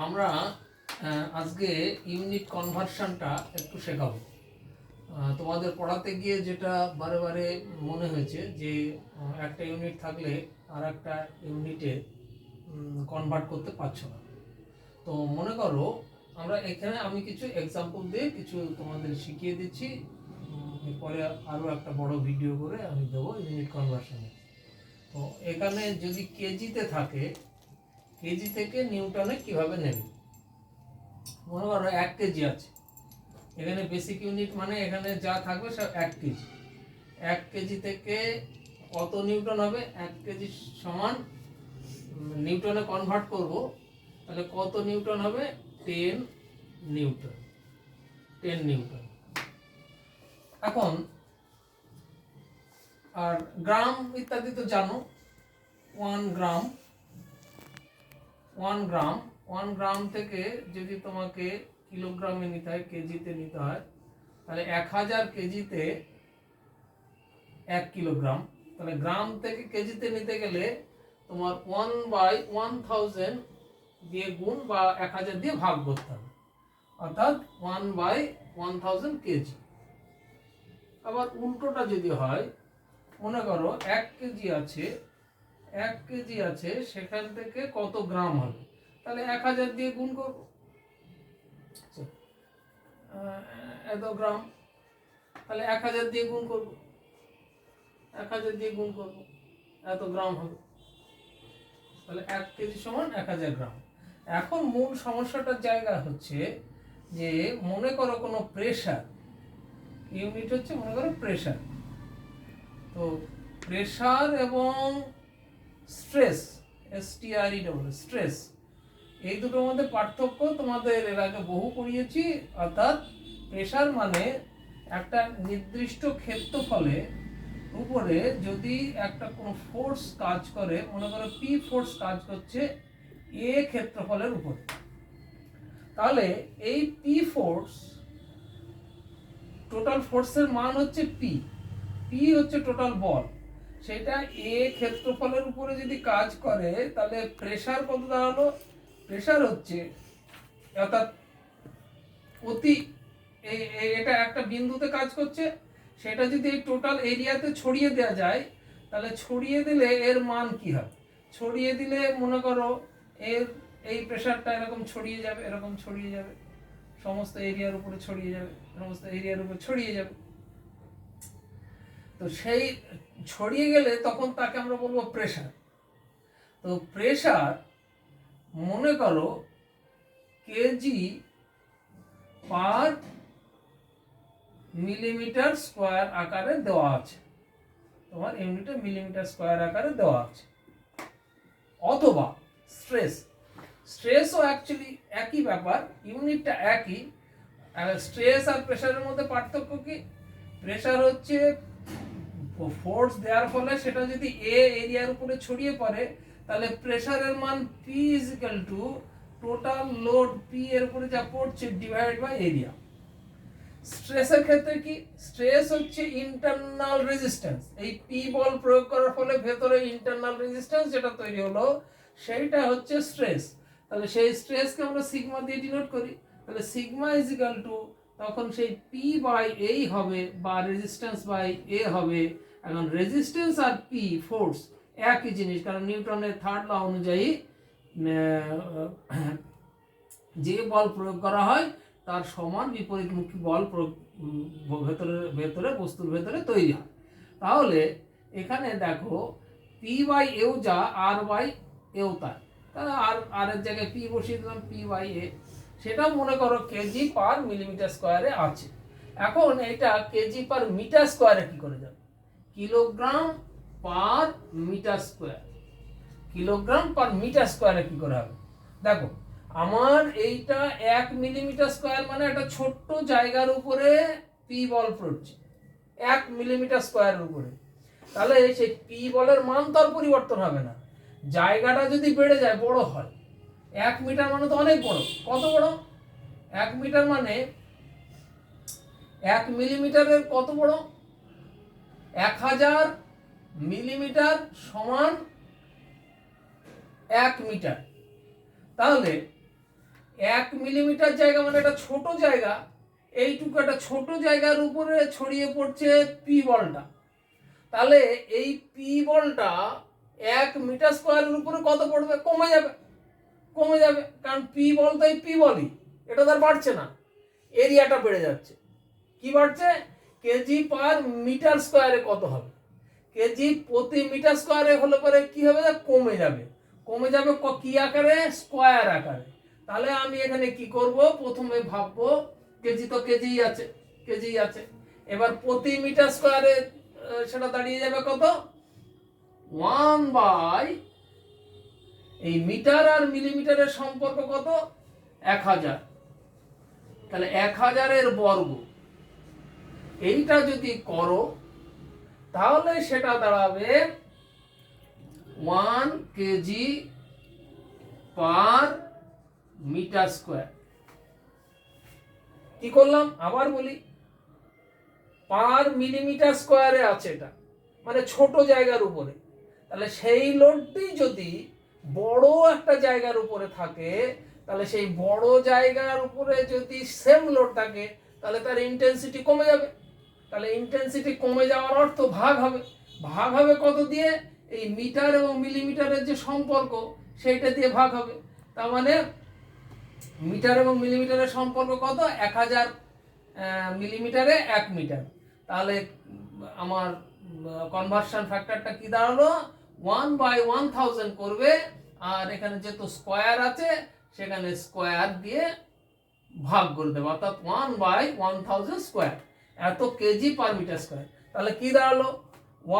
আমরা আজকে ইউনিট কনভার্সনটা একটু শেখাবো। তোমাদের পড়াতে গিয়ে যেটা বারে বারে মনে হয়েছে যে একটা ইউনিট থাকলে আর একটা ইউনিটে কনভার্ট করতে পারছো না। তো মনে করো আমরা এখানে আমি কিছু এক্সাম্পল দিয়ে কিছু তোমাদের শিখিয়ে দিচ্ছি। এরপরে আরও একটা বড় ভিডিও করে আমি দেবো ইউনিট কনভার্সনে। তো এখানে যদি কেজিতে থাকে, কেজি থেকে নিউটনে কিভাবে নেবে। মনে করো 1 কেজি আছে, এখানে বেসিক ইউনিট মানে এখানে যা থাকবে সব 1 কেজি। 1 কেজি থেকে কত নিউটন হবে? 1 কেজি সমান নিউটনে কনভার্ট করব, তাহলে কত নিউটন হবে? 10 নিউটন। 10 নিউটন। এখন আর গ্রাম ইত্যাদি তো জানো। 1 গ্রাম 1 গ্রাম 1 গ্রাম থেকে যদি তোমাকে কিলোগ্রামে নিতে হয়, কেজিতে নিতে হয়, তাহলে 1000 কেজিতে 1 কিলোগ্রাম। তাহলে গ্রাম থেকে কেজিতে নিতে গেলে তোমার 1/1000 দিয়ে গুণ বা 1000 দিয়ে ভাগ করতে হবে, অর্থাৎ 1/1000 কেজি। আবার উল্টোটা যদি হয়, মনে করো 1 কেজি আছে, 1 কেজি আছে, সেখান থেকে কত গ্রাম হবে? তাহলে 1000 দিয়ে গুণ করব, এত গ্রাম। তাহলে 1000 দিয়ে গুণ করব, 1000 দিয়ে গুণ করব, এত গ্রাম হবে। তাহলে 1 কেজি সমান 1000 গ্রাম। এখন মূল সমস্যাটার জায়গা হচ্ছে যে মনে করো কোনো প্রেসার, ইউনিট হচ্ছে মনে করো প্রেসার। তো প্রেসার এবং স্ট্রেস, স্ট্রেস, এই দুটোর মধ্যে পার্থক্য তোমাদের এর আগে বহু পড়িয়েছি। অর্থাৎ প্রেসার মানে একটা নির্দিষ্ট ক্ষেত্রফলে উপরে যদি একটা কোনো ফোর্স কাজ করে, মনে করো পি ফোর্স কাজ করছে এ ক্ষেত্রফলের উপরে, তাহলে এই পি ফোর্স, টোটাল ফোর্সের মান হচ্ছে পি, পি হচ্ছে টোটাল বল, সেটা এ ক্ষেত্রফলের উপরে যদি কাজ করে, তাহলে প্রেসার কত দাঁড়ালো? প্রেসার হচ্ছে, অর্থাৎ অতি এটা একটা বিন্দুতে কাজ করছে, সেটা যদি এই টোটাল এরিয়াতে ছড়িয়ে দেওয়া যায়, তাহলে ছড়িয়ে দিলে এর মান কি হবে? ছড়িয়ে দিলে মনে করো এর এই প্রেসারটা এরকম ছড়িয়ে যাবে, এরকম ছড়িয়ে যাবে, সমস্ত এরিয়ার উপরে ছড়িয়ে যাবে, সমস্ত এরিয়ার উপরে ছড়িয়ে যাবে। তো সেই ছড়িয়ে গেলে তখন তাকে আমরা বলবো প্রেসার। তো প্রেসার মনে করো কেজি পার মিলিমিটার স্কোয়ার আকারে দেওয়া আছে, তোমার ইউনিটে মিলিমিটার স্কোয়ার আকারে দেওয়া আছে। অথবা স্ট্রেস, স্ট্রেসও অ্যাকচুয়ালি একই ব্যাপার, ইউনিটটা একই। স্ট্রেস আর প্রেসারের মধ্যে পার্থক্য কি? প্রেসার হচ্ছে ফোর্স দেওয়ার ফলে সেটা যদি এ এরিয়ার উপরে ছড়িয়ে পড়ে, তাহলে প্রেসারের মান P is equal to total load P এর উপরে যা পড়ছে ডিভাইড বাই এরিয়া। স্ট্রেসের ক্ষেত্রে কি? স্ট্রেস হচ্ছে ইন্টারনাল রেজিস্ট্যান্স, এই পি বল প্রয়োগ করার ফলে ভেতরে ইন্টারনাল রেজিস্ট্যান্স যেটা তৈরি হলো, সেইটা হচ্ছে স্ট্রেস। তাহলে সেই স্ট্রেসকে আমরা সিগমা দিয়ে ডিনোট করি, তাহলে সিগমা ইজ ইকুয়াল টু, তখন সেই পি বাই এ হবে বা রেজিস্ট্যান্স বাই এ হবে। এখন রেজিস্ট্যান্স আর পি ফোর্স একই জিনিস, কারণ নিউটনের থার্ড ল অনুযায়ী যে বল প্রয়োগ করা হয় তার সমান বিপরীতমুখী বল ভেতরে ভেতরে বস্তুর ভেতরে তৈরি হয়। তাহলে এখানে দেখো পি বাই এও যা, আর বাই এও তাই, তাহলে আর এর জায়গায় পি বসিয়ে দিলাম, পি বাই এ। সেটাও মনে করো কেজি পার মিলিমিটার স্কোয়ারে আছে। এখন এটা কেজি পার মিটার স্কোয়ারে কি করে যাবে? Kilogram per metre square, kilogram per metre স্কোয়ারে কি করে হবে? দেখো আমার এইটা 1 মিলিমিটার স্কোয়ার মানে একটা ছোট্ট জায়গার উপরে পি বল পড়ছে 1 মিলিমিটার স্কোয়ারের উপরে, তাহলে সেই পি বলের মান তো আর পরিবর্তন হবে না। জায়গাটা যদি বেড়ে যায়, বড় হয়, 1 মিটার মানে তো অনেক বড়। কত বড়? 1 মিটার মানে 1 মিলিমিটারের কত বড়? 1000 মিলিমিটার সমান 1 মিটার। তাহলে 1 মিলিমিটার জায়গা মানে একটা ছোট জায়গা, এইটুকু একটা ছোট জায়গার উপরে ছড়িয়ে পড়ছে পি বলটা। তাহলে এই পি বলটা 1 মিটার স্কোয়ারের উপরে কত পড়বে? কমে যাবে, কমে যাবে, কারণ পি বল তো এই পি বলই, এটা তো আর বাড়ছে না, এরিয়াটা বেড়ে যাচ্ছে। কি বাড়ছে? কেজি পার মিটার স্কোয়ারে কত হবে? কেজি প্রতি মিটার স্কোয়ারে হলে পরে কি হবে? কমে যাবে, কমে যাবে কি আকারে? স্কোয়ার আকারে। তাহলে আমি এখানে কি করব? প্রথমে ভাববো কেজি তো কেজিই আছে, কেজিই আছে, এবার প্রতি মিটার স্কোয়ারে সেটা দাঁড়িয়ে যাবে কত? 1 বাই, এই মিটার আর মিলিমিটারের সম্পর্ক কত? 1000। তাহলে 1000-এর বর্গ, এইটা যদি করো তাহলে সেটা দাঁড়াবে 1 কেজি পার মিটার স্কোয়ার। কি করলাম? আবার বলি, পার মিলিমিটার স্কোয়ারে আছে এটা, মানে ছোট জায়গার উপরে। তাহলে সেই লোডটি যদি বড় একটা জায়গার উপরে থাকে, তাহলে সেই বড় জায়গার উপরে যদি সেম লোড থাকে, তাহলে তার ইন্টেন্সিটি কমে যাবে। তাহলে ইন্টেন্সিটি কমে যাওয়ার অর্থ ভাগ হবে। ভাগ হবে কত দিয়ে? এই মিটার এবং মিলিমিটারের যে সম্পর্ক সেইটা দিয়ে ভাগ হবে। তার মানে মিটার এবং মিলিমিটারের সম্পর্ক কত? 1000 মিলিমিটারে 1 মিটার। তাহলে আমার কনভার্সন ফ্যাক্টরটা কি দাঁড়ালো? 1/1000 করবে, আর এখানে যেহেতু স্কোয়ার আছে সেখানে স্কোয়ার দিয়ে ভাগ করে দেবো, অর্থাৎ 1/1000 স্কোয়ার, এত কেজি পার মিটার স্কোয়ার। তাহলে কি দাঁড়ালো?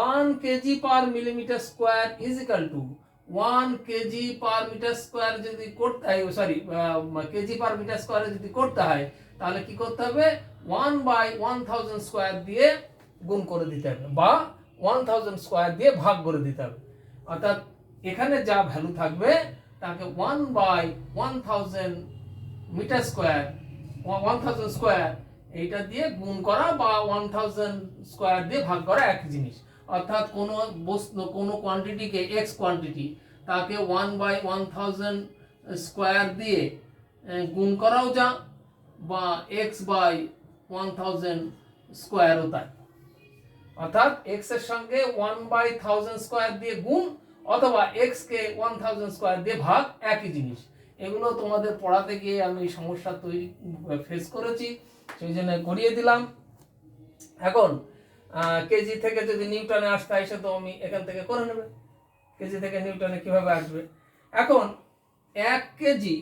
1 kg per millimetre square is equal to 1 kg per metre square যদি করতে হয়, সরি, কেজি পার মিটার স্কোয়ারে যদি করতে হয়, তাহলে কি করতে হবে? 1/1000 স্কোয়ার দিয়ে গুণ করে দিতে হবে, বা 1000 স্কোয়ার দিয়ে ভাগ করে দিতে হবে। অর্থাৎ এখানে যা ভ্যালু থাকবে তাকে 1/1000 মিটার স্কোয়ার, 1000 স্কোয়ার, এইটা দিয়ে গুণ করা বা 1000 স্কোয়ার দিয়ে ভাগ করা একই জিনিস। অর্থাৎ কোনো বস্তু, কোনো কোয়ান্টিটিকে এক্স কোয়ান্টিটি, তাকে 1/1000 স্কোয়ার দিয়ে গুণ করাও যা, বা x/1000 স্কোয়ারও তাই। অর্থাৎ x এর সঙ্গে 1/1000 স্কোয়ার দিয়ে গুণ, অথবা x কে 1000 স্কোয়ার দিয়ে ভাগ, একই জিনিস। এগুলো তোমাদের পড়াতে গিয়ে আমি সমস্যা ফেস করেছি, সেই জন্য করিয়ে দিলাম। এখন কেজি থেকে যদি নিউটনে আসতে হয়, সে তো আমি এখান থেকে করে নেবে, কেজি থেকে নিউটনে কিভাবে আসবে। এখন 1 কেজি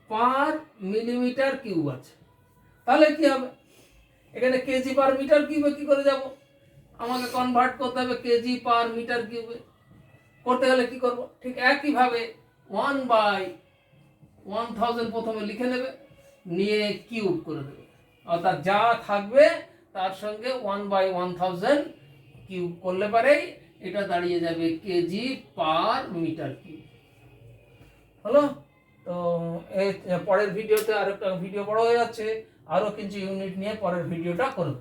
পার মিলিমিটার কিউব আছে, তাহলে কি হবে? এখানে কেজি পার মিটার কিউবে কি করে যাব? আমাকে কনভার্ট করতে হবে কেজি পার মিটার কিউবে। করতে গেলে কি করব? ঠিক একইভাবে 1/1000 প্রথমে লিখে নেবে, নিয়ে কিউব করে দেবে, অর্থাৎ যা থাকবে তার সঙ্গে 1/1000 কিউব করলে পারেই এটা দাঁড়িয়ে যাবে কেজি পার মিটার কিউব। হলো? তো এই পরের ভিডিওতে আরেকটা ভিডিও বড় হয়ে যাচ্ছে, আরো কিছু ইউনিট নিয়ে পরের ভিডিওটা করব।